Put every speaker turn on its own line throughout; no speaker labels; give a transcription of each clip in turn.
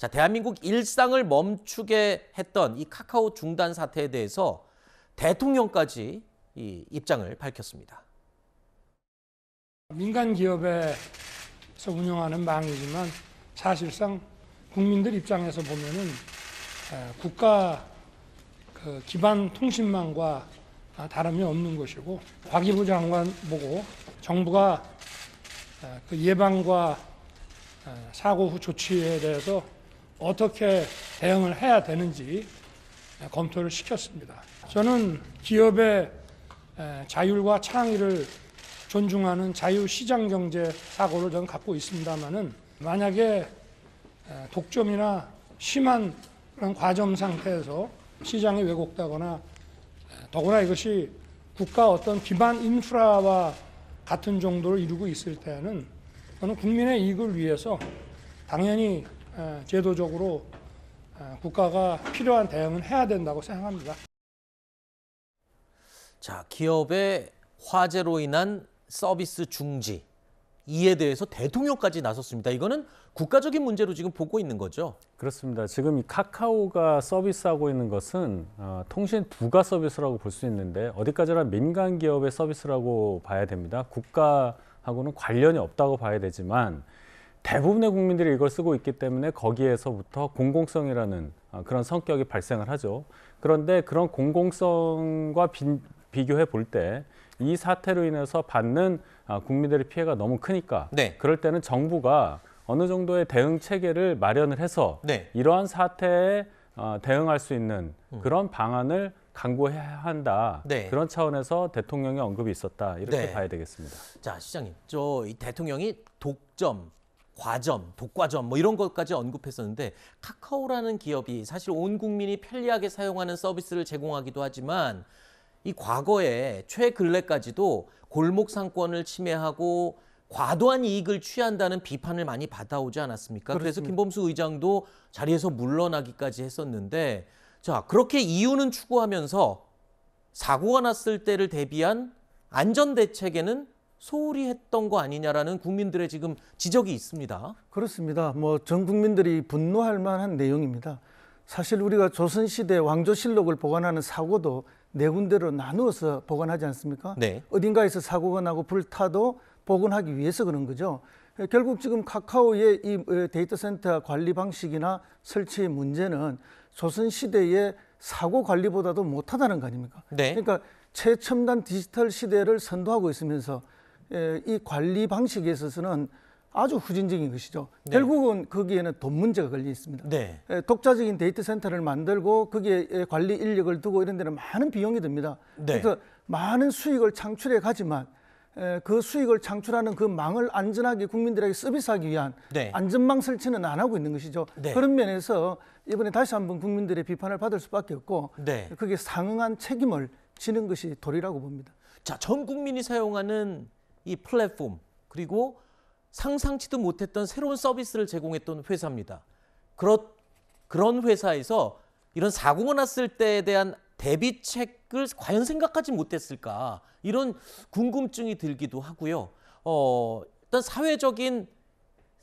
자, 대한민국 일상을 멈추게 했던 이 카카오 중단 사태에 대해서 대통령까지 이 입장을 밝혔습니다.
민간 기업에서 운영하는 망이지만 사실상 국민들 입장에서 보면은 국가 기반 통신망과 다름이 없는 것이고, 과기부 장관 보고 정부가 그 예방과 사고 후 조치에 대해서 어떻게 대응을 해야 되는지 검토를 시켰습니다. 저는 기업의 자율과 창의를 존중하는 자유시장경제 사고를 저는 갖고 있습니다만은, 만약에 독점이나 심한 그런 과점 상태에서 시장이 왜곡되거나, 더구나 이것이 국가 어떤 기반 인프라와 같은 정도를 이루고 있을 때는 저는 국민의 이익을 위해서 당연히 제도적으로 국가가 필요한 대응은 해야 된다고 생각합니다.
자, 기업의 화재로 인한 서비스 중지, 이에 대해서 대통령까지 나섰습니다. 이거는 국가적인 문제로 지금 보고 있는 거죠?
그렇습니다. 지금 이 카카오가 서비스하고 있는 것은 통신 부가 서비스라고 볼 수 있는데, 어디까지나 민간 기업의 서비스라고 봐야 됩니다. 국가하고는 관련이 없다고 봐야 되지만, 대부분의 국민들이 이걸 쓰고 있기 때문에 거기에서부터 공공성이라는 그런 성격이 발생을 하죠. 그런데 그런 공공성과 비교해 볼 때 이 사태로 인해서 받는 국민들의 피해가 너무 크니까,
네.
그럴 때는 정부가 어느 정도의 대응 체계를 마련을 해서
네.
이러한 사태에 대응할 수 있는 그런 방안을 강구해야 한다.
네.
그런 차원에서 대통령의 언급이 있었다. 이렇게
네.
봐야 되겠습니다.
자, 시장님, 이 대통령이 독점, 과점, 독과점 뭐 이런 것까지 언급했었는데, 카카오라는 기업이 사실 온 국민이 편리하게 사용하는 서비스를 제공하기도 하지만, 이 과거에 최근래까지도 골목 상권을 침해하고 과도한 이익을 취한다는 비판을 많이 받아오지 않았습니까? 그래서 김범수 의장도 자리에서 물러나기까지 했었는데, 자, 그렇게 이유는 추구하면서 사고가 났을 때를 대비한 안전대책에는 소홀히 했던 거 아니냐라는 국민들의 지금 지적이 있습니다.
그렇습니다. 전 국민들이 분노할 만한 내용입니다. 사실 우리가 조선시대 왕조실록을 보관하는 사고도 네 군데로 나누어서 보관하지 않습니까?
네.
어딘가에서 사고가 나고 불타도 복원하기 위해서 그런 거죠. 결국 지금 카카오의 이 데이터 센터 관리 방식이나 설치의 문제는 조선시대의 사고 관리보다도 못하다는 거 아닙니까?
네.
그러니까 최첨단 디지털 시대를 선도하고 있으면서 이 관리 방식에 있어서는 아주 후진적인 것이죠.
네.
결국은 거기에는 돈 문제가 걸려 있습니다.
네.
독자적인 데이터 센터를 만들고 거기에 관리 인력을 두고 이런 데는 많은 비용이 듭니다.
네.
그래서 많은 수익을 창출해 가지만 그 수익을 창출하는 그 망을 안전하게 국민들에게 서비스하기 위한
네.
안전망 설치는 안 하고 있는 것이죠.
네.
그런 면에서 이번에 다시 한번 국민들의 비판을 받을 수밖에 없고,
네.
거기에 상응한 책임을 지는 것이 도리라고 봅니다.
자, 전 국민이 사용하는 이 플랫폼, 그리고 상상치도 못했던 새로운 서비스를 제공했던 회사입니다. 그런 회사에서 이런 사고가 났을 때에 대한 대비책을 과연 생각하지 못했을까, 이런 궁금증이 들기도 하고요. 일단 사회적인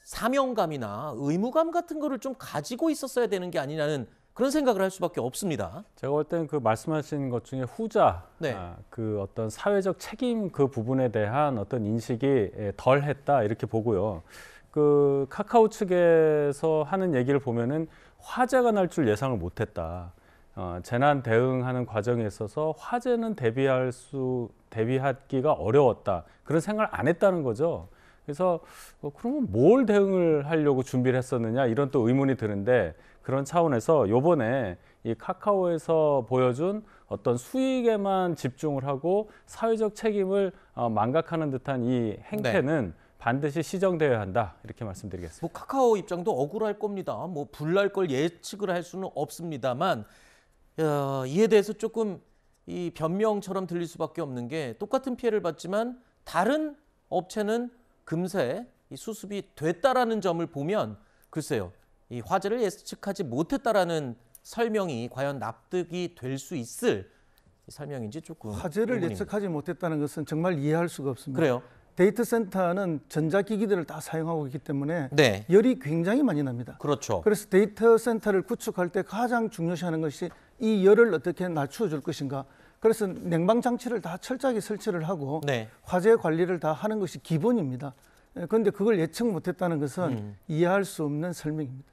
사명감이나 의무감 같은 거를 좀 가지고 있었어야 되는 게 아니냐는 그런 생각을 할 수밖에 없습니다.
제가 볼 때는 그 말씀하신 것 중에 후자,
네.
그 어떤 사회적 책임 그 부분에 대한 어떤 인식이 덜했다 이렇게 보고요. 그 카카오 측에서 하는 얘기를 보면은 화재가 날 줄 예상을 못했다. 재난 대응하는 과정에 있어서 화재는 대비하기가 어려웠다. 그런 생각을 안 했다는 거죠. 그래서 그러면 뭘 대응을 하려고 준비를 했었느냐, 이런 또 의문이 드는데, 그런 차원에서 요번에 이 카카오에서 보여준 어떤 수익에만 집중을 하고 사회적 책임을 망각하는 듯한 이 행태는 반드시 시정되어야 한다, 이렇게 말씀드리겠습니다.
뭐 카카오 입장도 억울할 겁니다. 뭐 불날 걸 예측을 할 수는 없습니다만, 이에 대해서 조금 이 변명처럼 들릴 수밖에 없는 게, 똑같은 피해를 받지만 다른 업체는 금세 이 수습이 됐다라는 점을 보면, 글쎄요, 이 화재를 예측하지 못했다라는 설명이 과연 납득이 될 수 있을 설명인지 조금
화재를
의문입니다.
예측하지 못했다는 것은 정말 이해할 수가 없습니다.
그래요?
데이터 센터는 전자기기들을 다 사용하고 있기 때문에
네.
열이 굉장히 많이 납니다.
그렇죠.
그래서 데이터 센터를 구축할 때 가장 중요시하는 것이 이 열을 어떻게 낮추어 줄 것인가. 그래서 냉방 장치를 다 철저하게 설치를 하고
네.
화재 관리를 다 하는 것이 기본입니다. 그런데 그걸 예측 못했다는 것은 이해할 수 없는 설명입니다.